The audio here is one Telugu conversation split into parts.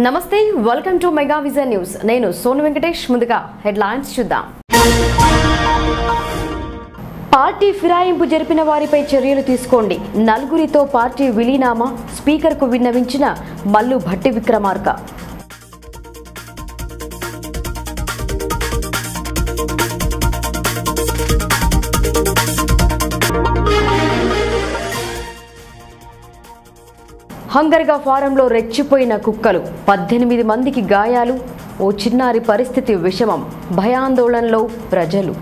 నమస్తే welcome to mega vision news నేను సోను వెంకటేష్ ముందుగా హెడ్లైన్స్ చూద్దాం పార్టీ ఫిరాయింపు జరిపిన వారిపై చర్యలు తీసుకోండి నలుగురితో పార్టీ విలీనామా స్పీకర్కు విన్నవించిన మల్లు భట్టి విక్రమార్క హంగర్గా ఫారంలో రెచ్చిపోయిన కుక్కలు 18 మందికి గాయాలు ఓ చిన్నారి పరిస్థితి విషమం భయాందోళనలో ప్రజలు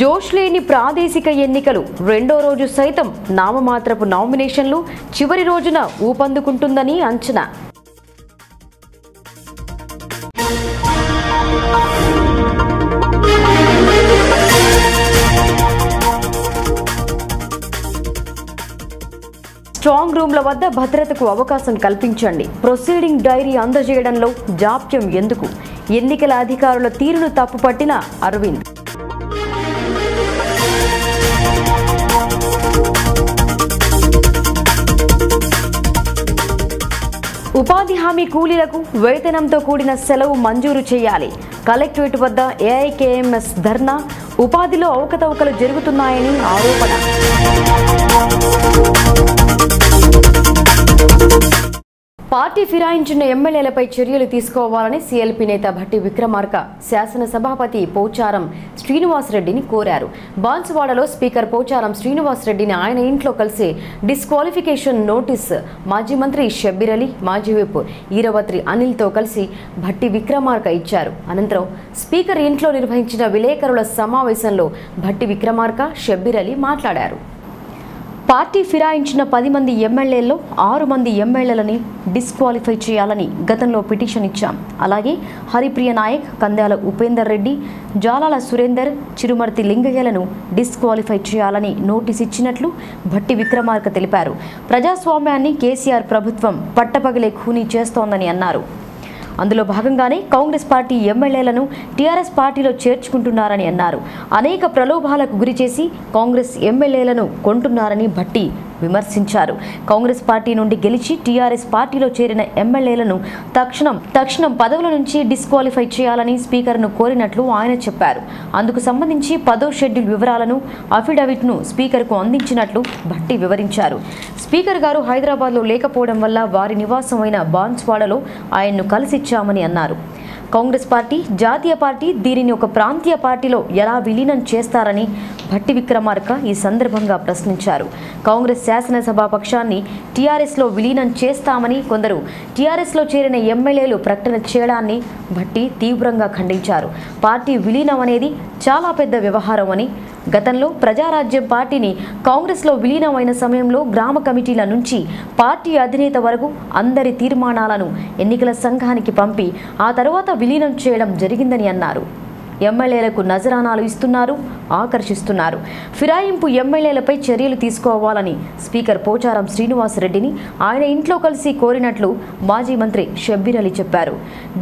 జోష్ లేని ప్రాదేశిక ఎన్నికలు రెండో రోజు సైతం నామమాత్రపు నామినేషన్లు చివరి రోజున ఊపందుకుంటుందని అంచనా స్ట్రాంగ్ రూమ్ల వద్ద భద్రతకు అవకాశం కల్పించండి ప్రొసీడింగ్ డైరీ అందజేయడంలో జాప్యం ఎందుకు ఎన్నికల అధికారుల తీరును తప్పుపట్టిన అరవింద్ ఉపాధి హామీ కూలీలకు వేతనంతో కూడిన సెలవు మంజూరు చేయాలి కలెక్టరేట్ వద్ద ఏఐకేఎంఎస్ ధర్నా ఉపాధిలో అవకతవకలు జరుగుతున్నాయని ఆరోపణ పార్టీ ఫిరాయించిన ఎమ్మెల్యేలపై చర్యలు తీసుకోవాలని సీఎల్పీ నేత భట్టి విక్రమార్క శాసనసభాపతి పోచారం శ్రీనివాసరెడ్డిని కోరారు బాన్సువాడలో స్పీకర్ పోచారం శ్రీనివాసరెడ్డిని ఆయన ఇంట్లో కలిసి డిస్క్వాలిఫికేషన్ నోటీస్ మాజీ మంత్రి షబ్బీర్ అలీ మాజీ విప్ ఈరవత్రి అనిల్తో కలిసి భట్టి విక్రమార్క ఇచ్చారు అనంతరం స్పీకర్ ఇంట్లో నిర్వహించిన విలేకరుల సమావేశంలో భట్టి విక్రమార్క షబ్బీర్ అలీ మాట్లాడారు పార్టీ ఫిరాయించిన 10 మంది ఎమ్మెల్యేల్లో 6 మంది ఎమ్మెల్యేలని డిస్క్వాలిఫై చేయాలని గతంలో పిటిషన్ ఇచ్చాం అలాగే హరిప్రియ నాయక్ కంద్యాల ఉపేందర్ రెడ్డి జాలాల సురేందర్ చిరుమర్తి లింగయ్యలను డిస్క్వాలిఫై చేయాలని నోటీస్ ఇచ్చినట్లు భట్టి విక్రమార్క తెలిపారు ప్రజాస్వామ్యాన్ని కేసీఆర్ ప్రభుత్వం పట్టపగలే ఖూనీ చేస్తోందని అన్నారు అందులో భాగంగానే కాంగ్రెస్ పార్టీ ఎమ్మెల్యేలను టీఆర్ఎస్ పార్టీలో చేర్చుకుంటున్నారని అన్నారు అనేక ప్రలోభాలకు గురిచేసి కాంగ్రెస్ ఎమ్మెల్యేలను కొంటున్నారని భట్టి విమర్శించారు కాంగ్రెస్ పార్టీ నుండి గెలిచి టీఆర్ఎస్ పార్టీలో చేరిన ఎమ్మెల్యేలను తక్షణం పదవుల నుంచి డిస్క్వాలిఫై చేయాలని స్పీకర్ను కోరినట్లు ఆయన చెప్పారు అందుకు సంబంధించి 10వ షెడ్యూల్ వివరాలను అఫిడవిట్ను స్పీకర్కు అందించినట్లు భట్టి వివరించారు స్పీకర్ గారు హైదరాబాద్లో లేకపోవడం వల్ల వారి నివాసమైన బాన్స్వాడలో ఆయన్ను కలిసిచ్చామని అన్నారు కాంగ్రెస్ పార్టీ జాతీయ పార్టీ దీనిని ఒక ప్రాంతీయ పార్టీలో ఎలా విలీనం చేస్తారని భట్టి విక్రమార్క ఈ సందర్భంగా ప్రశ్నించారు కాంగ్రెస్ శాసనసభా పక్షాన్ని టీఆర్ఎస్లో విలీనం చేస్తామని కొందరు టీఆర్ఎస్లో చేరిన ఎమ్మెల్యేలు ప్రకటన చేయడాన్ని భట్టి తీవ్రంగా ఖండించారు పార్టీ విలీనం అనేది చాలా పెద్ద వ్యవహారం అని గతంలో ప్రజారాజ్యం పార్టీని కాంగ్రెస్లో విలీనమైన సమయంలో గ్రామ కమిటీల నుంచి పార్టీ అధినేత వరకు అందరి తీర్మానాలను ఎన్నికల సంఘానికి పంపి ఆ తర్వాత విలీనం చేయడం జరిగిందని అన్నారు ఎమ్మెల్యేలకు నజరానాలు ఇస్తున్నారు ఆకర్షిస్తున్నారు ఫిరాయింపు ఎమ్మెల్యేలపై చర్యలు తీసుకోవాలని స్పీకర్ పోచారం శ్రీనివాసరెడ్డిని ఆయన ఇంట్లో కలిసి కోరినట్లు మాజీ మంత్రి షబ్బీర్ అలీ చెప్పారు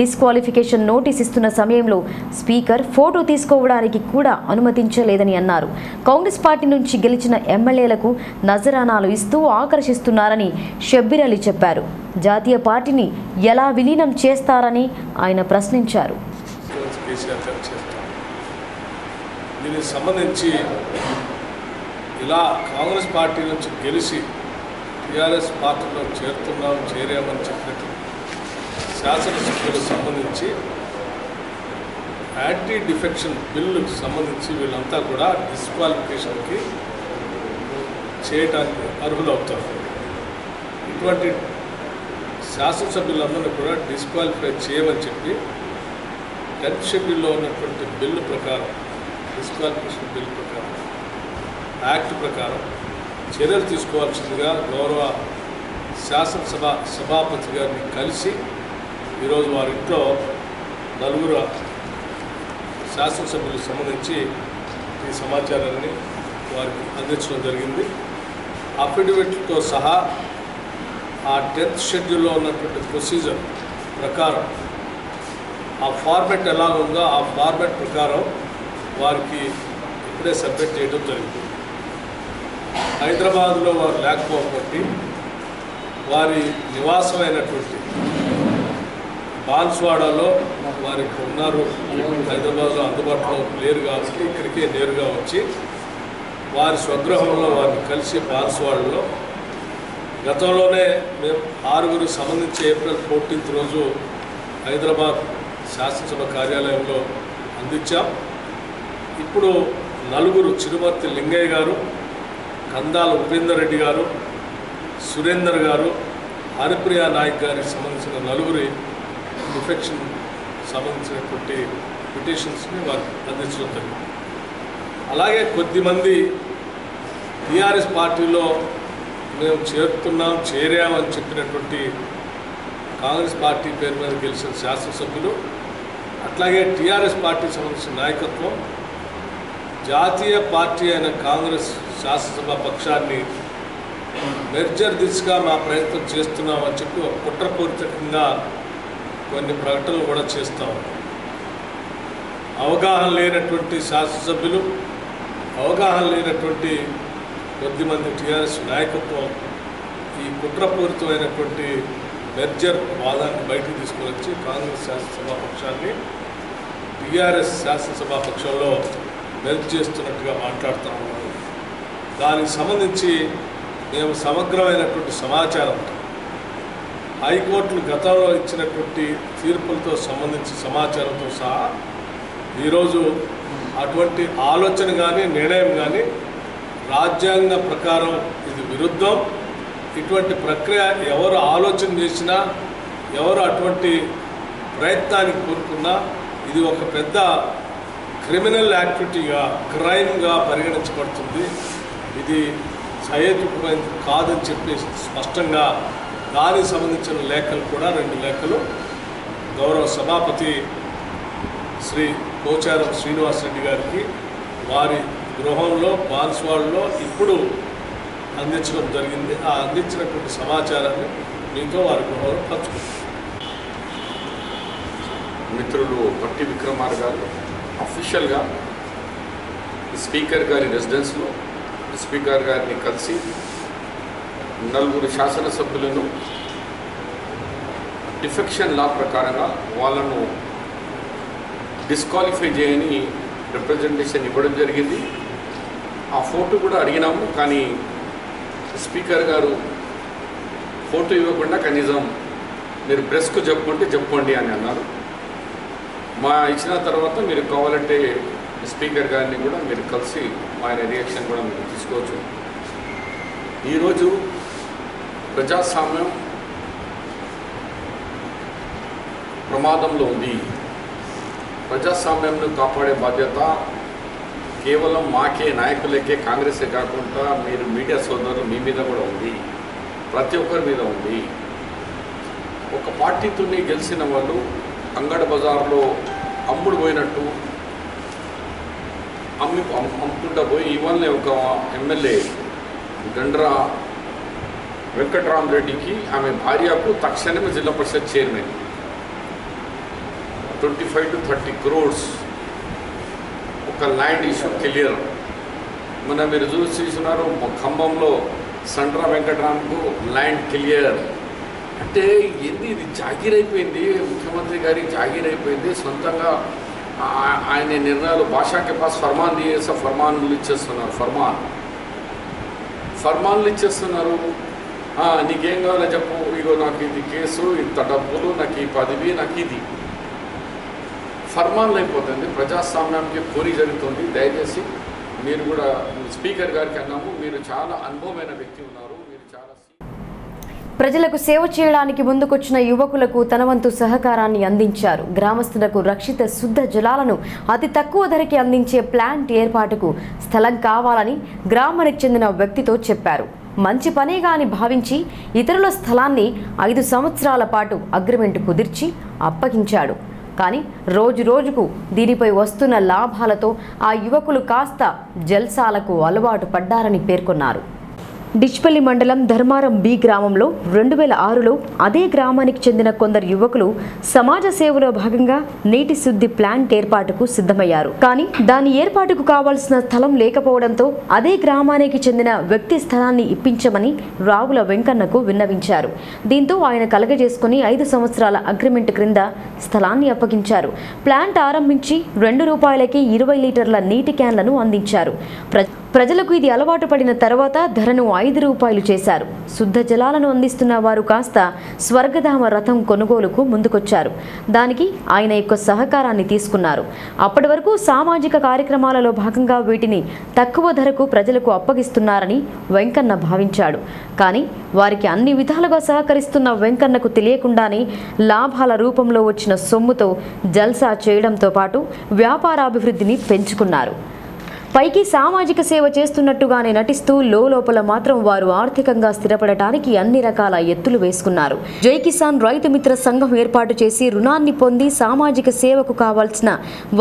డిస్క్వాలిఫికేషన్ నోటీస్ ఇస్తున్న సమయంలో స్పీకర్ ఫోటో తీసుకోవడానికి కూడా అనుమతించలేదని అన్నారు కాంగ్రెస్ పార్టీ నుంచి గెలిచిన ఎమ్మెల్యేలకు నజరానాలు ఇస్తూ ఆకర్షిస్తున్నారని షబ్బీర్ అలీ చెప్పారు జాతీయ పార్టీని ఎలా విలీనం చేస్తారని ఆయన ప్రశ్నించారు దీనికి సంబంధించి ఇలా కాంగ్రెస్ పార్టీ నుంచి గెలిచి టీఆర్ఎస్ పార్టీలో చేరామని చెప్పినట్టు శాసనసభ్యులకు సంబంధించి యాంటీ డిఫెక్షన్ బిల్లుకు సంబంధించి వీళ్ళంతా కూడా డిస్క్వాలిఫికేషన్కి చేయడానికి అర్హులవుతారు ఇటువంటి శాసనసభ్యులందరినీ కూడా డిస్క్వాలిఫై చేయమని చెప్పి 10th షెడ్యూల్లో ఉన్నటువంటి బిల్లు ప్రకారం డిస్క్వాలిఫికేషన్ బిల్ ప్రకారం యాక్ట్ ప్రకారం చర్యలు తీసుకోవాల్సిందిగా గౌరవ సభాపతి గారిని కలిసి ఈరోజు వారి ఇంట్లో 4 శాసనసభ్యులకు సంబంధించి ఈ సమాచారాన్ని వారికి అందించడం జరిగింది అఫిడవిట్తో సహా ఆ 10th షెడ్యూల్లో ఉన్నటువంటి ప్రొసీజర్ ప్రకారం ఆ ఫార్మెట్ ఎలా ఉందో ఆ ఫార్మెట్ ప్రకారం వారికి ఇప్పుడే సబ్మిట్ చేయడం జరిగింది. హైదరాబాద్లో వారు లేకపోబట్టి వారి నివాసమైనటువంటి బాన్స్వాడలో వారికి ఉన్నారు. హైదరాబాద్లో అందుబాటులో లేరు కాబట్టి ఇక్కడికే నేరుగా వచ్చి వారి స్వగృహంలో వారిని కలిసి బాన్స్వాడలో గతంలోనే మేము 6 సంబంధించి ఏప్రిల్ 14th రోజు హైదరాబాద్ శాసనసభ కార్యాలయంలో అందించాం. ఇప్పుడు 4 చిరుమర్తి లింగయ్య గారు, కందాల ఉపేందర్ రెడ్డి గారు, సురేందర్ గారు, హరిప్రియా నాయక్ గారికి సంబంధించిన 4 డిఫెక్షన్ సంబంధించినటువంటి పిటిషన్స్ని వారు అందించడం జరిగింది. అలాగే కొద్దిమంది టీఆర్ఎస్ పార్టీలో మేము చేరామని చెప్పినటువంటి కాంగ్రెస్ పార్టీ పేరు మీద గెలిచిన శాసనసభ్యులు, అట్లాగే టీఆర్ఎస్ పార్టీకి సంబంధించిన నాయకత్వం జాతీయ పార్టీ అయిన కాంగ్రెస్ శాసనసభ పక్షాన్ని మెర్జర్ దిశగా మా ప్రయత్నం చేస్తున్నామని చెప్పి ఒక కుట్రపూరితంగా కొన్ని ప్రకటనలు కూడా చేస్తాం. అవగాహన లేనటువంటి శాసనసభ్యులు, అవగాహన లేనటువంటి కొద్దిమంది టీఆర్ఎస్ నాయకత్వం ఈ కుట్రపూరితమైనటువంటి మెర్జర్ వాదాన్ని బయటకు తీసుకుని వచ్చి కాంగ్రెస్ శాసనసభా పక్షాన్ని టీఆర్ఎస్ శాసనసభా పక్షంలో మెర్జ్ చేస్తున్నట్టుగా మాట్లాడుతూ ఉన్నారు. దానికి సంబంధించి మేము సమగ్రమైనటువంటి సమాచారం, హైకోర్టులు గతంలో ఇచ్చినటువంటి తీర్పులతో సంబంధించి సమాచారంతో సహా ఈరోజు అటువంటి ఆలోచన కానీ నిర్ణయం కానీ రాజ్యాంగ ప్రకారం ఇది విరుద్ధం. ఇటువంటి ప్రక్రియ ఎవరు ఆలోచన చేసినా, ఎవరు అటువంటి ప్రయత్నానికి కోరుకున్నా ఇది ఒక పెద్ద క్రిమినల్ యాక్టివిటీగా, క్రైమ్గా పరిగణించబడుతుంది. ఇది సహేతుకమైనది కాదని చెప్పి స్పష్టంగా దానికి సంబంధించిన లేఖలు కూడా 2 లేఖలు గౌరవ సభాపతి శ్రీ పోచారం శ్రీనివాసరెడ్డి గారికి వారి గృహంలో బాన్స్వాడలో ఇప్పుడు అందించడం జరిగింది. ఆ అందించినటువంటి సమాచారాన్ని మీతో వారి గృహంలో పంచుకుంటారు. మిత్రులు భట్టి విక్రమార్ గారు అఫీషియల్గా స్పీకర్ గారి రెసిడెన్స్లో స్పీకర్ గారిని కలిసి 4 శాసనసభ్యులను డిఫెక్షన్ లా ప్రకారంగా వాళ్ళను డిస్క్వాలిఫై చేయని రిప్రజెంటేషన్ ఇవ్వడం జరిగింది. ఆ ఫోటో కూడా అడిగినాము, కానీ స్పీకర్ గారు ఫోటో ఇవ్వకుండా కనీసం మీరు ప్రెస్కు చెప్పండి అని అన్నారు. మా ఇచ్చిన తర్వాత మీరు కావాలంటే స్పీకర్ గారిని కూడా మీరు కలిసి ఆయన రియాక్షన్ కూడా మీరు తీసుకోవచ్చు. ఈరోజు ప్రజాస్వామ్యం ప్రమాదంలో ఉంది. ప్రజాస్వామ్యంను కాపాడే బాధ్యత కేవలం మాకే, నాయకులకే, కాంగ్రెసే కాకుండా మీరు మీడియా సోదరులు మీ మీద కూడా ఉంది, ప్రతి ఒక్కరి మీద ఉంది. ఒక పార్టీతోనే గెలిచిన వాళ్ళు అంగడి బజార్లో అమ్ముడు పోయినట్టు అమ్ముకుంటా పోయి ఇవాళ ఒక ఎమ్మెల్యే గండ్రా వెంకట్రామరెడ్డికి ఆమె భార్యకు తక్షణమే జిల్లా పరిషత్ చైర్మన్ 25 to 30 crores ఒక ల్యాండ్ ఇష్యూ క్లియర్. మొన్న మీరు చూస్తున్నారు ఖమ్మంలో సండ్రా వెంకట్రామ్కు ల్యాండ్ క్లియర్. అంటే ఏంది ఇది? జాగీర్ అయిపోయింది, ముఖ్యమంత్రి గారికి జాగీర్ అయిపోయింది. సొంతంగా ఆయన నిర్ణయాలు భాషాకే పాస్ ఫర్మాన్ దియేసా ఫర్మాన్లు ఇచ్చేస్తున్నారు. ఫర్మాన్లు ఇచ్చేస్తున్నారు. నీకేం కావాలో చెప్పు, ఇగో నాకు ఇది కేసు, ఇంత డబ్బులు, నాకు ఈ పదవి, నాకు ఇది ఫర్మాన్లు అయిపోతుంది. ప్రజాస్వామ్యానికి పోరీ జరుగుతుంది. దయచేసి మీరు కూడా స్పీకర్ గారికి అన్నాము, మీరు చాలా అనుభవమైన వ్యక్తి ఉన్నారు, మీరు చాలా ప్రజలకు సేవ చేయడానికి ముందుకొచ్చిన యువకులకు తన వంతు సహకారాన్ని అందించారు. గ్రామస్తులకు రక్షిత శుద్ధ జలాలను అతి తక్కువ ధరకి అందించే ప్లాంట్ ఏర్పాటుకు స్థలం కావాలని గ్రామానికి చెందిన వ్యక్తితో చెప్పారు. మంచి పనేగా అని భావించి ఇతరుల స్థలాన్ని 5 సంవత్సరాల పాటు అగ్రిమెంట్ కుదిర్చి అప్పగించాడు. కానీ రోజు రోజుకు దీనిపై వస్తున్న లాభాలతో ఆ యువకులు కాస్త జల్సాలకు అలవాటు పడ్డారని పేర్కొన్నారు. డిచ్పల్లి మండలం ధర్మారం బి గ్రామంలో 2006లో అదే గ్రామానికి చెందిన కొందరు యువకులు సమాజ సేవలో భాగంగా నీటి శుద్ధి ప్లాంట్ ఏర్పాటుకు సిద్ధమయ్యారు. కానీ దాని ఏర్పాటుకు కావాల్సిన స్థలం లేకపోవడంతో అదే గ్రామానికి చెందిన వ్యక్తి స్థలాన్ని ఇప్పించమని రావుల వెంకన్నకు విన్నవించారు. దీంతో ఆయన కలగజేసుకుని 5 సంవత్సరాల అగ్రిమెంట్ క్రింద స్థలాన్ని అప్పగించారు. ప్లాంట్ ఆరంభించి ₹2కి 20 లీటర్ల నీటి క్యాన్లను అందించారు. ప్రజలకు ఇది అలవాటు పడిన తర్వాత ధరను ₹5 చేశారు. శుద్ధ జలాలను అందిస్తున్న వారు కాస్త స్వర్గధామ రథం కొనుగోలుకు ముందుకొచ్చారు. దానికి ఆయన యొక్క సహకారాన్ని తీసుకున్నారు. అప్పటి వరకు సామాజిక కార్యక్రమాలలో భాగంగా వీటిని తక్కువ ధరకు ప్రజలకు అప్పగిస్తున్నారని వెంకన్న భావించాడు. కానీ వారికి అన్ని విధాలుగా సహకరిస్తున్న వెంకన్నకు తెలియకుండానే లాభాల రూపంలో వచ్చిన సొమ్ముతో జల్సా చేయడంతో పాటు వ్యాపారాభివృద్ధిని పెంచుకున్నారు. పైకి సామాజిక సేవ చేస్తున్నట్టుగానే నటిస్తూ లోపల మాత్రం వారు ఆర్థికంగా స్థిరపడటానికి అన్ని రకాల ఎత్తులు వేసుకున్నారు. జై కిసాన్ రైతు మిత్ర సంఘం ఏర్పాటు చేసి రుణాన్ని పొంది సామాజిక సేవకు కావాల్సిన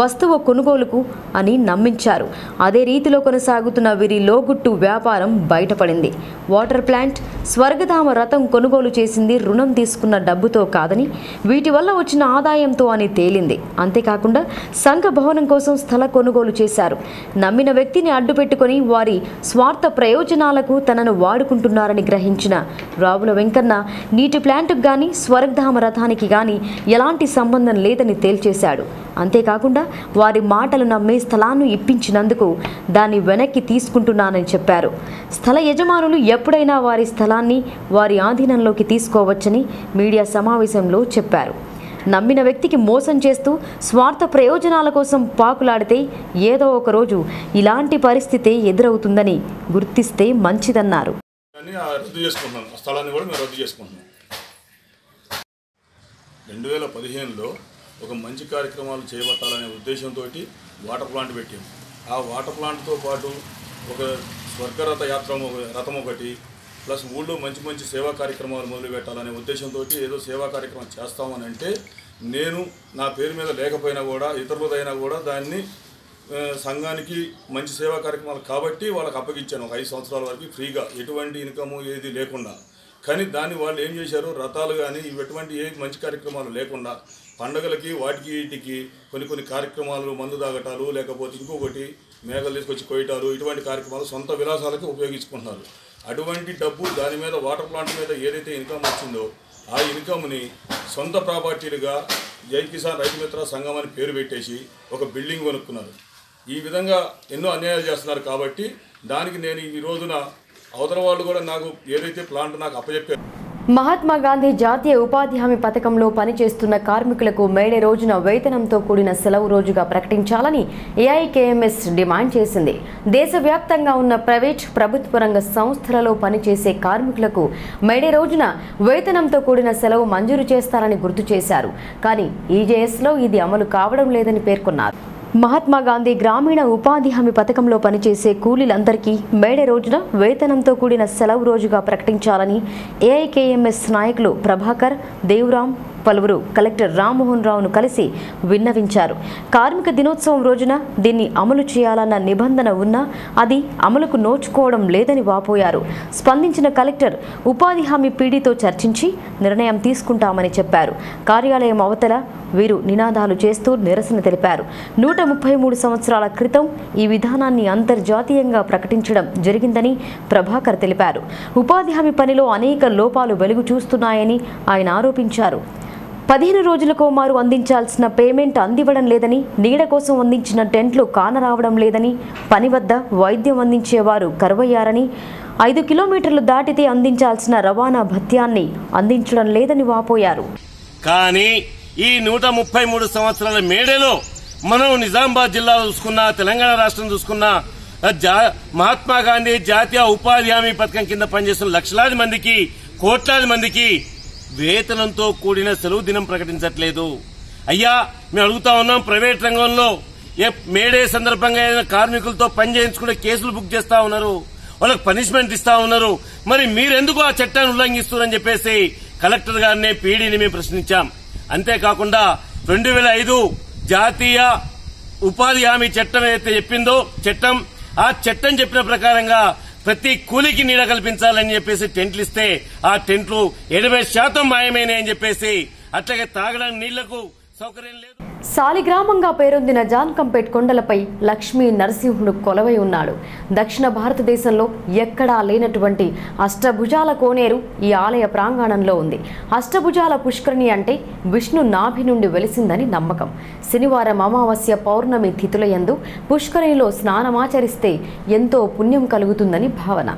వస్తువు కొనుగోలుకు అని నమ్మించారు. అదే రీతిలో కొనసాగుతున్న వీరి లోగుట్టు వ్యాపారం బయటపడింది. వాటర్ ప్లాంట్, స్వర్గధామ రథం కొనుగోలు చేసింది రుణం తీసుకున్న డబ్బుతో కాదని వీటి వల్ల వచ్చిన ఆదాయంతో అని తేలింది. అంతేకాకుండా సంఘ భవనం కోసం స్థల కొనుగోలు చేశారు. నమ్మిన వ్యక్తిని అడ్డుపెట్టుకుని వారి స్వార్థ ప్రయోజనాలకు తనను వాడుకుంటున్నారని గ్రహించిన రావుల వెంకన్న నీటి ప్లాంట్కు గాని స్వర్గధామ రథానికి గాని ఎలాంటి సంబంధం లేదని తేల్చేశాడు. అంతేకాకుండా వారి మాటలు నమ్మి స్థలాన్ని ఇప్పించినందుకు దాన్ని వెనక్కి తీసుకుంటున్నానని చెప్పారు. స్థల యజమానులు ఎప్పుడైనా వారి స్థలాన్ని వారి ఆధీనంలోకి తీసుకోవచ్చని మీడియా సమావేశంలో చెప్పారు. నమ్మిన వ్యక్తికి మోసం చేస్తూ స్వార్థ ప్రయోజనాల కోసం పాకులాడితే ఏదో ఒక రోజు ఇలాంటి పరిస్థితి ఎదురవుతుందని గుర్తిస్తే మంచిదన్నారు. స్థలాన్ని కూడా మేము రద్దు చేసుకుంటున్నాం. 2015లో ఒక మంచి కార్యక్రమాలు చేపట్టాలనే ఉద్దేశంతో వాటర్ ప్లాంట్ పెట్టాము. ఆ వాటర్ ప్లాంట్తో పాటు ఒక స్వర్గరథ రథం ఒకటి ప్లస్ ఊళ్ళో మంచి మంచి సేవా కార్యక్రమాలు మొదలు పెట్టాలనే ఉద్దేశంతో ఏదో సేవా కార్యక్రమం చేస్తామని అంటే నేను నా పేరు మీద లేకపోయినా కూడా ఇతరులదైనా కూడా దాన్ని సంఘానికి మంచి సేవా కార్యక్రమాలు కాబట్టి వాళ్ళకి అప్పగించాను. ఒక 5 సంవత్సరాల వరకు ఫ్రీగా ఎటువంటి ఇన్కమ్ ఏది లేకుండా. కానీ దాన్ని వాళ్ళు ఏం చేశారు, రథాలు కానీ ఎటువంటి ఏ మంచి కార్యక్రమాలు లేకుండా పండగలకి వాటికి వీటికి కొన్ని కార్యక్రమాలు మందు తాగటాలు లేకపోతే ఇంకొకటి మేఘలు తీసుకొచ్చి కొయ్యటాలు ఇటువంటి కార్యక్రమాలు సొంత విలాసాలకి ఉపయోగించుకుంటున్నారు. అటువంటి డబ్బు దాని మీద వాటర్ ప్లాంట్ మీద ఏదైతే ఇన్కమ్ వచ్చిందో ఆ ఇన్కమ్ని సొంత ప్రాపర్టీలుగా జై కిసాన్ రైతు మిత్ర సంఘం అని పేరు పెట్టేసి ఒక బిల్డింగ్ కొనుక్కున్నారు. ఈ విధంగా ఎన్నో అన్యాయాలు చేస్తున్నారు. కాబట్టి దానికి నేను ఈ రోజున అవతల వాళ్ళు కూడా నాకు ఏదైతే ప్లాంట్ నాకు అప్పచెప్పారు. మహాత్మా గాంధీ జాతీయ ఉపాధి హామీ పథకంలో పనిచేస్తున్న కార్మికులకు మేడే రోజున వేతనంతో కూడిన సెలవు రోజుగా ప్రకటించాలని ఏఐకేఎంఎస్ డిమాండ్ చేసింది. దేశవ్యాప్తంగా ఉన్న ప్రైవేట్, ప్రభుత్వ రంగ సంస్థలలో పనిచేసే కార్మికులకు మేడే రోజున వేతనంతో కూడిన సెలవు మంజూరు చేస్తారని గుర్తు చేశారు. కానీ ఈజేఎస్లో ఇది అమలు కావడం లేదని పేర్కొన్నారు. మహాత్మా గాంధీ గ్రామీణ ఉపాధి హామీ పథకంలో పనిచేసే కూలీలందరికీ మేడే రోజున వేతనంతో కూడిన సెలవు రోజుగా ప్రకటించాలని ఏఐకేఎంఎస్ నాయకులు ప్రభాకర్, దేవరాం పలువురు కలెక్టర్ రామ్మోహన్ రావును కలిసి విన్నవించారు. కార్మిక దినోత్సవం రోజున దీన్ని అమలు చేయాలన్న నిబంధన ఉన్నా అది అమలుకు నోచుకోవడం లేదని వాపోయారు. స్పందించిన కలెక్టర్ ఉపాధి హామీ పీడీతో చర్చించి నిర్ణయం తీసుకుంటామని చెప్పారు. కార్యాలయం అవతల వీరు నినాదాలు చేస్తూ నిరసన తెలిపారు. 133 సంవత్సరాల క్రితం ఈ విధానాన్ని అంతర్జాతీయంగా ప్రకటించడం జరిగిందని ప్రభాకర్ తెలిపారు. ఉపాధి హామీ పనిలో అనేక లోపాలు వెలుగు చూస్తున్నాయని ఆయన ఆరోపించారు. 15 రోజులకు మారు అందించాల్సిన పేమెంట్ అందివ్వడం లేదని, నీడ కోసం అందించిన టెంట్లు కానరావడం లేదని, పని వద్ద వైద్యం అందించేవారు కరువయ్యారని, 5 కిలోమీటర్లు దాటితే అందించాల్సిన రవాణా భత్యాన్ని అందించడం లేదని వాపోయారు. కానీ ఈ 133 సంవత్సరాల మేడలో మనం నిజామాబాద్ జిల్లా చూసుకున్నా, తెలంగాణ రాష్ట్రం చూసుకున్నా, మహాత్మా గాంధీ జాతీయ ఉపాధి హామీ పథకం కింద పనిచేస్తున్న లక్షలాది మందికి, కోట్లాది మందికి వేతనంతో కూడిన సెలవు దినం ప్రకటించట్లేదు. అయ్యా, మేము అడుగుతా ఉన్నాం, ప్రైవేట్ రంగంలో మేడే సందర్భంగా ఏదైనా కార్మికులతో పని చేయించుకుంటే కేసులు బుక్ చేస్తా ఉన్నారు, వాళ్ళకి పనిష్మెంట్ ఇస్తా ఉన్నారు. మరి మీరెందుకు ఆ చట్టాన్ని ఉల్లంఘిస్తున్నారని చెప్పేసి కలెక్టర్ గారిని, పీడీని మేము ప్రశ్నించాం. అంతేకాకుండా 2005 జాతీయ ఉపాధి హామీ చట్టం ఏదైతే చెప్పిందో ఆ చట్టం చెప్పిన ప్రకారంగా ప్రతి కూలికి నీడ కల్పించాలని చెప్పేసి టెంట్లు ఇస్తే ఆ టెంట్లు 80% మాయమైనాయని చెప్పేసి, అట్లాగే తాగడానికి నీళ్లకు సౌకర్యం లేదు. సాలిగ్రామంగా పేరొందిన జాన్కంపేట్ కొండలపై లక్ష్మీ నరసింహుడు కొలవై ఉన్నాడు. దక్షిణ భారతదేశంలో ఎక్కడా లేనటువంటి అష్టభుజాల కోనేరు ఈ ఆలయ ప్రాంగణంలో ఉంది. అష్టభుజాల పుష్కరిణి అంటే విష్ణు నాభి నుండి వెలిసిందని నమ్మకం. శనివారం అమావాస్య పౌర్ణమి తిథుల యందు పుష్కరిణిలో స్నానమాచరిస్తే ఎంతో పుణ్యం కలుగుతుందని భావన.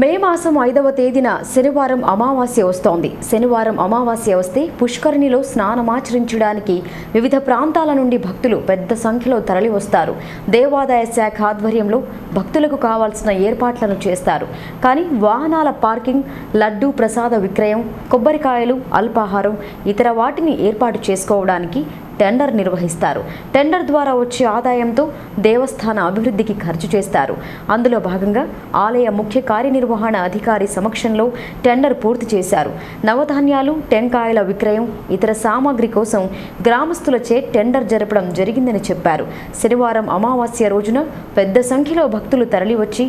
మే మాసం 5వ తేదీన శనివారం అమావాస్య వస్తోంది. శనివారం అమావాస్య వస్తే పుష్కరిణిలో స్నానమాచరించడానికి వివిధ ప్రాంతాల నుండి భక్తులు పెద్ద సంఖ్యలో తరలి వస్తారు. దేవాదాయ శాఖ ఆధ్వర్యంలో భక్తులకు కావాల్సిన ఏర్పాట్లను చేస్తారు. కానీ వాహనాల పార్కింగ్, లడ్డూ ప్రసాద విక్రయం, కొబ్బరికాయలు, అల్పాహారం ఇతర వాటిని ఏర్పాటు చేసుకోవడానికి టెండర్ నిర్వహిస్తారు. టెండర్ ద్వారా వచ్చే ఆదాయంతో దేవస్థాన అభివృద్ధికి ఖర్చు చేస్తారు. అందులో భాగంగా ఆలయ ముఖ్య కార్యనిర్వహణ అధికారి సమక్షంలో టెండర్ పూర్తి చేశారు. నవధాన్యాలు, టెంకాయల విక్రయం, ఇతర సామాగ్రి కోసం గ్రామస్తులచే టెండర్ జరపడం జరిగిందని చెప్పారు. శనివారం అమావాస్య రోజున పెద్ద సంఖ్యలో భక్తులు తరలివచ్చి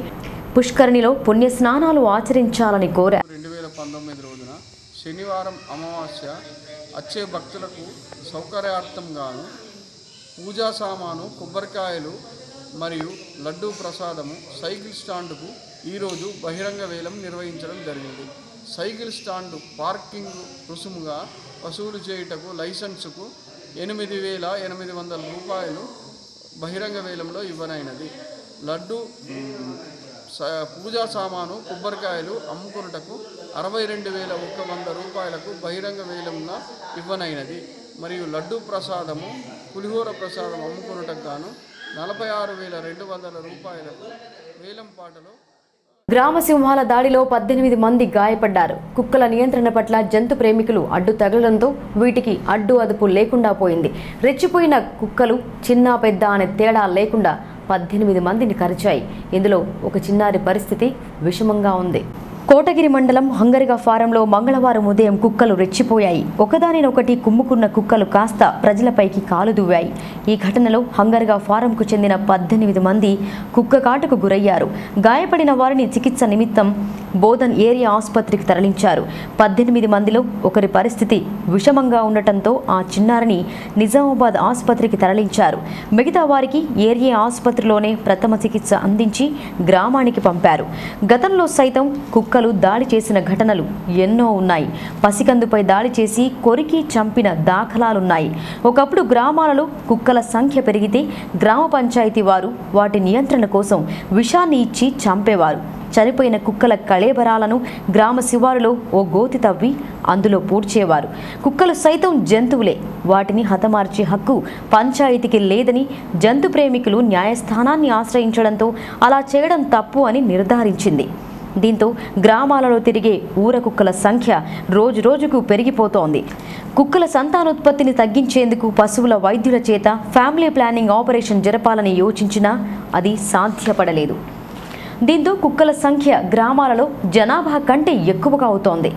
పుష్కరిణిలో పుణ్య స్నానాలు ఆచరించాలని కోరారు. 2019 రోజున శనివారం అమావాస్య వచ్చే భక్తులకు సౌకర్యార్థం గాను పూజా సామాను, కొబ్బరికాయలు మరియు లడ్డూ ప్రసాదము సైకిల్ స్టాండుకు ఈరోజు బహిరంగ వేలం నిర్వహించడం జరిగింది. సైకిల్ స్టాండు పార్కింగ్ రుసుముగా వసూలు చేయుటకు లైసెన్సుకు 8,800 రూపాయలు బహిరంగ వేలంలో ఇవ్వనైనది. లడ్డు పూజా సామాను, కొబ్బరికాయలు అమ్ముకున్నటకు 62,100 రూపాయలకు బహిరంగ వేలంలో ఇవ్వనైనది. మరియు లడ్డు ప్రసాదము, పులిహోర ప్రసాదం అమ్ముకున్నటకు గాను 46,200 రూపాయలకు వేలం పాటలో. గ్రామ సింహాల దాడిలో 18 మంది గాయపడ్డారు. కుక్కల నియంత్రణ పట్ల జంతు ప్రేమికులు అడ్డు తగలడంతో వీటికి అడ్డు అదుపు లేకుండా పోయింది. రెచ్చిపోయిన కుక్కలు చిన్న పెద్ద అనే తేడా లేకుండా 18 మందిని కరిచాయి. ఇందులో ఒక చిన్నారి పరిస్థితి విషమంగా ఉంది. కోటగిరి మండలం హంగరిగా ఫారంలో మంగళవారం ఉదయం కుక్కలు రెచ్చిపోయాయి. ఒకదానినొకటి కుమ్ముకున్న కుక్కలు కాస్త ప్రజలపైకి కాలు దువ్వాయి. ఈ ఘటనలో హంగరిగా ఫారంకు చెందిన 18 మంది కుక్క కాటుకు గురయ్యారు. గాయపడిన వారిని చికిత్స నిమిత్తం బోధన్ ఏరియా ఆసుపత్రికి తరలించారు. 18 మందిలో ఒకరి పరిస్థితి విషమంగా ఉండటంతో ఆ చిన్నారిని నిజామాబాద్ ఆసుపత్రికి తరలించారు. మిగతా వారికి ఏరియా ఆసుపత్రిలోనే ప్రథమ చికిత్స అందించి గ్రామానికి పంపారు. గతంలో సైతం కుక్కలు దాడి చేసిన ఘటనలు ఎన్నో ఉన్నాయి. పసికందుపై దాడి చేసి కొరికి చంపిన దాఖలాలున్నాయి. ఒకప్పుడు గ్రామాలలో కుక్కల సంఖ్య పెరిగితే గ్రామ పంచాయతీ వారు వాటి నియంత్రణ కోసం విషాన్ని ఇచ్చి చంపేవారు. చనిపోయిన కుక్కల కళేబరాలను గ్రామ శివారులో ఓ గోతి తవ్వి అందులో పూడ్చేవారు. కుక్కలు సైతం జంతువులే, వాటిని హతమార్చే హక్కు పంచాయతీకి లేదని జంతు ప్రేమికులు న్యాయస్థానాన్ని ఆశ్రయించడంతో అలా చేయడం తప్పు అని నిర్ధారించింది. దీంతో గ్రామాలలో తిరిగే ఊర కుక్కల సంఖ్య రోజురోజుకు పెరిగిపోతోంది. కుక్కల సంతానోత్పత్తిని తగ్గించేందుకు పశువుల వైద్యుల చేత ఫ్యామిలీ ప్లానింగ్ ఆపరేషన్ జరపాలని యోచించినా అది సాధ్యపడలేదు. దీంతో కుక్కల సంఖ్య గ్రామాలలో జనాభా కంటే ఎక్కువగా అవుతోంది.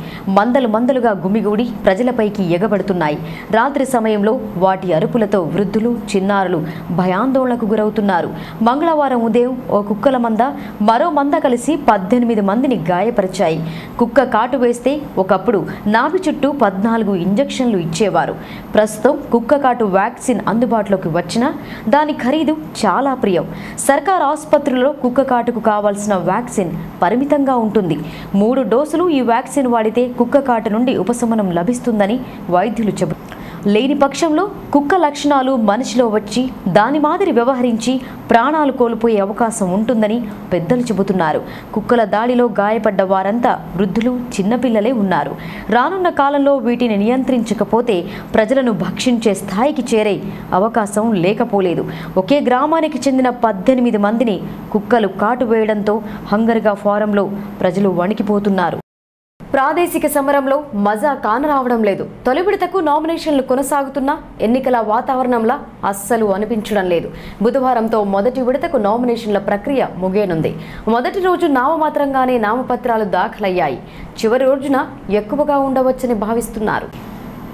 మందలుగా గుమిగూడి ప్రజలపైకి ఎగబడుతున్నాయి. రాత్రి సమయంలో వాటి అరుపులతో వృద్ధులు, చిన్నారులు భయాందోళనకు గురవుతున్నారు. మంగళవారం ఉదయం ఓ కుక్కల మంద మరో మంద కలిసి 18 మందిని గాయపరిచాయి. కుక్క కాటు వేస్తే ఒకప్పుడు నాభి చుట్టూ 14 ఇంజెక్షన్లు ఇచ్చేవారు. ప్రస్తుతం కుక్క కాటు వ్యాక్సిన్ అందుబాటులోకి వచ్చినా దాని ఖరీదు చాలా ప్రియం. సర్కార్ ఆసుపత్రుల్లో కుక్క కాటుకు కావాల్సిన వ్యాక్సిన్ పరిమితంగా ఉంటుంది. 3 డోసులు ఈ వ్యాక్సిన్ వాడితే కుక్క కాటు నుండి ఉపశమనం లభిస్తుందని వైద్యులు చెబుతారు. లేని పక్షంలో కుక్క లక్షణాలు మనిషిలో వచ్చి దాని మాదిరి వ్యవహరించి ప్రాణాలు కోల్పోయే అవకాశం ఉంటుందని పెద్దలు చెబుతున్నారు. కుక్కల దాడిలో గాయపడ్డ వారంతా వృద్ధులు, చిన్నపిల్లలే ఉన్నారు. రానున్న కాలంలో వీటిని నియంత్రించకపోతే ప్రజలను భక్షించే స్థాయికి చేరే అవకాశం లేకపోలేదు. ఒకే గ్రామానికి చెందిన 18 మందిని కుక్కలు కాటు వేయడంతో హంగర్గా ఫారంలో ప్రజలు వణికిపోతున్నారు. ప్రాదేశిక సమరంలో మజా కానరావడం లేదు. తొలి విడతకు నామినేషన్లు కొనసాగుతున్నా ఎన్నికల వాతావరణంలా అస్సలు అనిపించడం లేదు. బుధవారంతో మొదటి విడతకు నామినేషన్ల ప్రక్రియ ముగియనుంది. మొదటి రోజు నామమాత్రంగానే నామపత్రాలు దాఖలయ్యాయి. చివరి రోజున ఎక్కువగా ఉండవచ్చని భావిస్తున్నారు.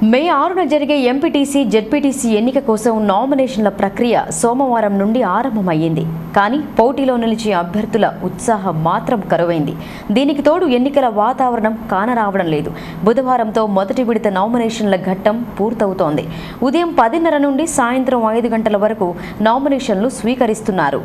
మే 6న జరిగే ఎంపీటీసీ జెడ్పీటీసీ ఎన్నిక కోసం నామినేషన్ల ప్రక్రియ సోమవారం నుండి ఆరంభమయ్యింది. కానీ పోటీలో నిలిచే అభ్యర్థుల ఉత్సాహం మాత్రం కరువైంది. దీనికి తోడు ఎన్నికల వాతావరణం కానరావడం లేదు. బుధవారంతో మొదటి విడత నామినేషన్ల ఘట్టం పూర్తవుతోంది. ఉదయం 10:30 నుండి సాయంత్రం 5 గంటల వరకు నామినేషన్లు స్వీకరిస్తున్నారు.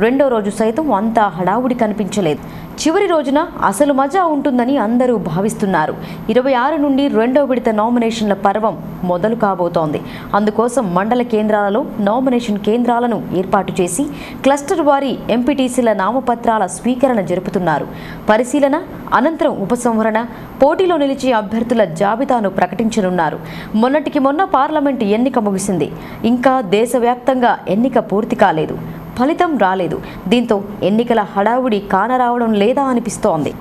రెండో రోజు సైతం అంతా హడావుడి కనిపించలేదు. చివరి రోజున అసలు మజా ఉంటుందని అందరూ భావిస్తున్నారు. 26 నుండి రెండో విడత నామినేషన్ల పర్వం మొదలు కాబోతోంది. అందుకోసం మండల కేంద్రాలలో నామినేషన్ కేంద్రాలను ఏర్పాటు చేసి క్లస్టర్ వారీ ఎంపీటీసీల నామపత్రాల స్వీకరణ జరుపుతున్నారు. పరిశీలన అనంతరం ఉపసంహరణ, పోటీలో నిలిచే అభ్యర్థుల జాబితాను ప్రకటించనున్నారు. మొన్నటికి మొన్న పార్లమెంటు ఎన్నిక ముగిసింది. ఇంకా దేశవ్యాప్తంగా ఎన్నిక పూర్తి కాలేదు. ఫలితం రాలేదు. దీంతో ఎన్నికల హడావుడి కానరావడం లేదా అనిపిస్తోంది.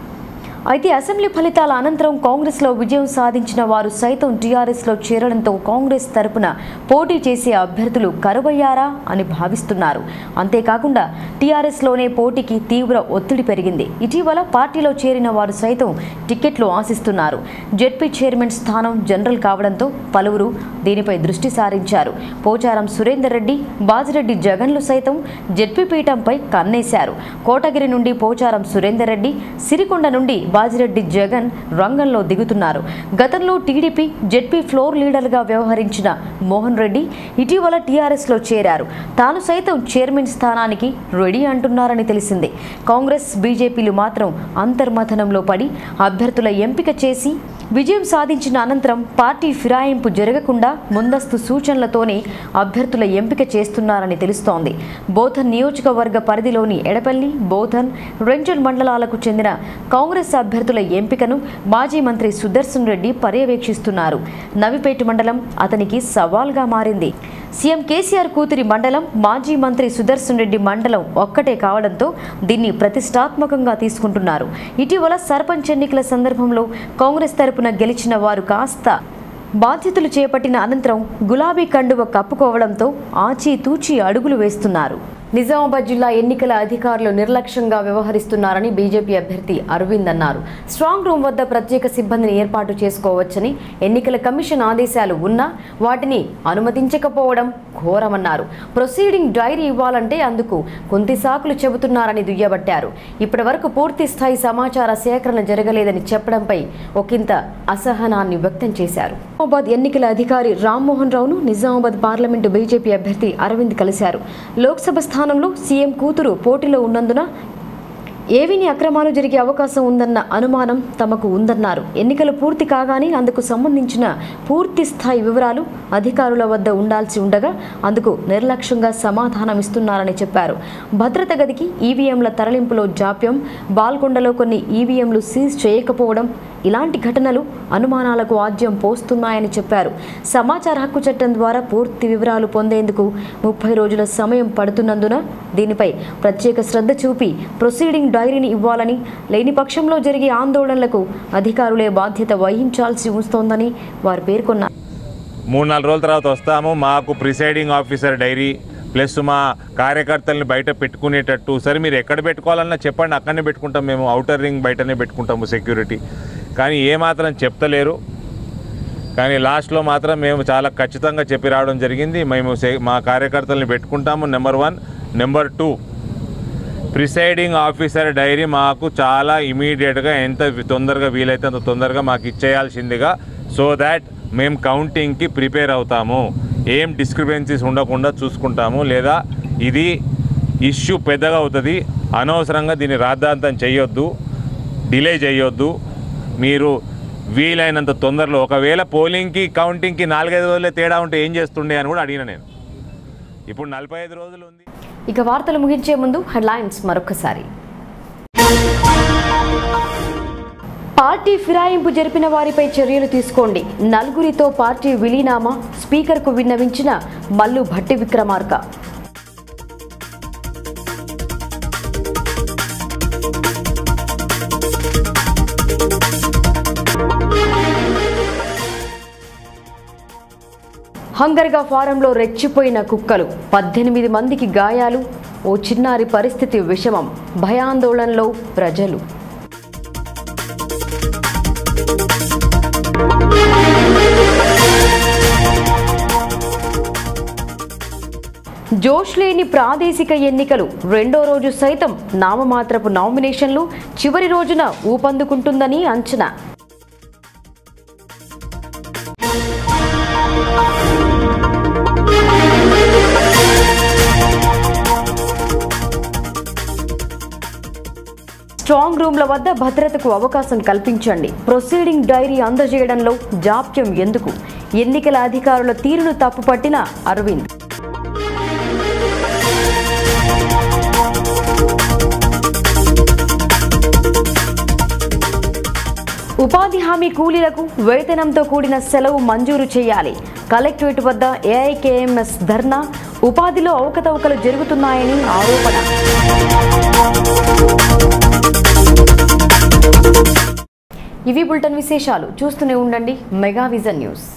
అయితే అసెంబ్లీ ఫలితాల అనంతరం కాంగ్రెస్లో విజయం సాధించిన వారు సైతం టీఆర్ఎస్లో చేరడంతో కాంగ్రెస్ తరపున పోటీ చేసే అభ్యర్థులు కరువయ్యారా అని భావిస్తున్నారు. అంతేకాకుండా టీఆర్ఎస్లోనే పోటీకి తీవ్ర ఒత్తిడి పెరిగింది. ఇటీవల పార్టీలో చేరిన వారు సైతం టికెట్లు ఆశిస్తున్నారు. జెడ్పీ చైర్మన్ స్థానం జనరల్ కావడంతో పలువురు దీనిపై దృష్టి సారించారు. పోచారం సురేందర్ రెడ్డి, బాజిరెడ్డి జగన్లు సైతం జెడ్పీ పీఠంపై కన్నేశారు. కోటగిరి నుండి పోచారం సురేందర్ రెడ్డి, సిరికొండ నుండి బాజిరెడ్డి జగన్ రంగంలో దిగుతున్నారు. గతంలో టీడీపీ జెడ్పీ ఫ్లోర్ లీడర్గా వ్యవహరించిన మోహన్ రెడ్డి ఇటీవల టీఆర్ఎస్లో చేరారు. తాను సైతం చైర్మన్ స్థానానికి రెడీ అంటున్నారని తెలిసింది. కాంగ్రెస్ బీజేపీలు మాత్రం అంతర్మథనంలో పడి అభ్యర్థుల ఎంపిక చేసి విజయం సాధించిన అనంతరం పార్టీ ఫిరాయింపు జరగకుండా ముందస్తు సూచనలతోనే అభ్యర్థుల ఎంపిక చేస్తున్నారని తెలుస్తోంది. బోధన్ నియోజకవర్గ పరిధిలోని ఎడపల్లి, బోధన్, రెంజల్ మండలాలకు చెందిన కాంగ్రెస్ అభ్యర్థుల ఎంపికను మాజీ మంత్రి సుదర్శన్ రెడ్డి పర్యవేక్షిస్తున్నారు. నవిపేట మండలం అతనికి సవాల్గా మారింది. సీఎం కేసీఆర్ కూతురి మండలం, మాజీ మంత్రి సుదర్శన్ రెడ్డి మండలం ఒక్కటే కావడంతో దీన్ని ప్రతిష్టాత్మకంగా తీసుకుంటున్నారు. ఇటీవల సర్పంచ్ ఎన్నికల సందర్భంలో కాంగ్రెస్ తరపున గెలిచిన వారు కాస్త బాధ్యతలు చేపట్టిన అనంతరం గులాబీ కండువ కప్పుకోవడంతో ఆచితూచి అడుగులు వేస్తున్నారు. నిజామాబాద్ జిల్లా ఎన్నికల అధికారులు నిర్లక్ష్యంగా వ్యవహరిస్తున్నారని బీజేపీ అభ్యర్థి అరవింద్ అన్నారు. స్ట్రాంగ్ రూమ్ వద్ద ప్రత్యేక సిబ్బందిని ఏర్పాటు చేసుకోవచ్చని ఎన్నికల కమిషన్ ఆదేశాలు ఉన్నా వాటిని అనుమతించకపోవడం ఘోరమన్నారు. ప్రొసీడింగ్ డైరీ ఇవ్వాలంటే అందుకు కొంత సాకులు చెబుతున్నారని దుయ్యబట్టారు. ఇప్పటి వరకు పూర్తి స్థాయి సమాచార సేకరణ జరగలేదని చెప్పడంపై ఒకంత అసహనాన్ని వ్యక్తం చేశారు. నిజామాబాద్ ఎన్నికల అధికారి రామ్మోహన్ రావును నిజామాబాద్ పార్లమెంటు బీజేపీ అభ్యర్థి అరవింద్ కలిశారు. లోక్సభ స్థానంలో సీఎం కూతురు పోటీలో ఉన్నందున ఏవిని అక్రమాలు జరిగే అవకాశం ఉందన్న అనుమానం తమకు ఉందన్నారు. ఎన్నికలు పూర్తి కాగానే అందుకు సంబంధించిన పూర్తి స్థాయి వివరాలు అధికారుల వద్ద ఉండాల్సి ఉండగా అందుకు నిర్లక్ష్యంగా సమాధానమిస్తున్నారని చెప్పారు. భద్రత గదికి ఈవీఎంల తరలింపులో జాప్యం, బాల్కొండలో కొన్ని ఈవీఎంలు సీజ్ చేయకపోవడం ఇలాంటి ఘటనలు అనుమానాలకు ఆజ్యం పోస్తున్నాయని చెప్పారు. సమాచార హక్కు చట్టం ద్వారా పూర్తి వివరాలు పొందేందుకు 30 రోజుల సమయం పడుతున్నందున దీనిపై ప్రత్యేక శ్రద్ధ చూపి ప్రొసీడింగ్ డైరీని ఇవ్వాలని, లేని పక్షంలో జరిగే ఆందోళనలకు అధికారులే బాధ్యత వహించాల్సి వస్తోందని వారు పేర్కొన్నారు. 3-4 రోజుల తర్వాత వస్తాము. మాకు ప్రిసైడింగ్ ఆఫీసర్ డైరీ ప్లస్ మా కార్యకర్తల్ని బయట పెట్టుకునేటట్టు, సరే మీరు ఎక్కడ పెట్టుకోవాలన్నా చెప్పండి, అక్కడనే పెట్టుకుంటాం. మేము ఔటర్ రింగ్ బయటనే పెట్టుకుంటాము సెక్యూరిటీ. కానీ ఏమాత్రం చెప్తలేరు. కానీ లాస్ట్లో మాత్రం మేము చాలా ఖచ్చితంగా చెప్పి రావడం జరిగింది. మేము మా కార్యకర్తల్ని పెట్టుకుంటాము. Number 1. Number 2, presiding officer diary మాకు చాలా ఇమీడియట్గా ఎంత తొందరగా వీలైతే అంత తొందరగా మాకు ఇచ్చేయాల్సిందిగా, సో దాట్ మేము కౌంటింగ్కి ప్రిపేర్ అవుతాము. ఏం డిస్క్రిపెన్సీస్ ఉండకుండా చూసుకుంటాము. లేదా ఇది ఇష్యూ పెద్దగా అవుతుంది. అనవసరంగా దీన్ని రాద్ధాంతం చేయొద్దు, డిలే చేయొద్దు. మీరు వీలైనంత తొందరలో, ఒకవేళ పోలింగ్కి కౌంటింగ్కి 4-5 రోజులే తేడా ఉంటే ఏం చేస్తుండే అని కూడా అడిగిన నేను. ఇప్పుడు 45 రోజులు ఉంది. ఇక వార్తలు ముగించే ముందు హెడ్లైన్స్ మరొకసారి. పార్టీ ఫిరాయింపు జరిపిన వారిపై చర్యలు తీసుకోండి. నలుగురితో పార్టీ విలీనామా స్పీకర్కు విన్నవించిన మల్లు భట్టి విక్రమార్క. హంగర్గా ఫారంలో రెచ్చిపోయిన కుక్కలు, 18 మందికి గాయాలు, ఓ చిన్నారి పరిస్థితి విషమం, భయాందోళనలో ప్రజలు. జోష్ లేని ప్రాదేశిక ఎన్నికలు రెండో రోజు సైతం నామమాత్రపు నామినేషన్లు చివరి రోజున ఊపందుకుంటుందని అంచనా. స్ట్రాంగ్ రూమ్ల వద్ద భద్రతకు అవకాశం కల్పించండి. ప్రొసీడింగ్ డైరీ అందజేయడంలో జాప్యం ఎందుకు? ఎన్నికల అధికారుల తీరును తప్పుపట్టిన అరవింద్. ఉపాధి హామీ కూలీలకు వేతనంతో కూడిన సెలవు మంజూరు చేయాలి. కలెక్టరేట్ వద్ద ఏఐకేఎంఎస్ ధర్నా. ఉపాధిలో అవకతవకలు జరుగుతున్నాయని ఆరోపణ. ఇవి బులెటిన్ విశేషాలు. చూస్తూనే ఉండండి మెగా విజన్ న్యూస్.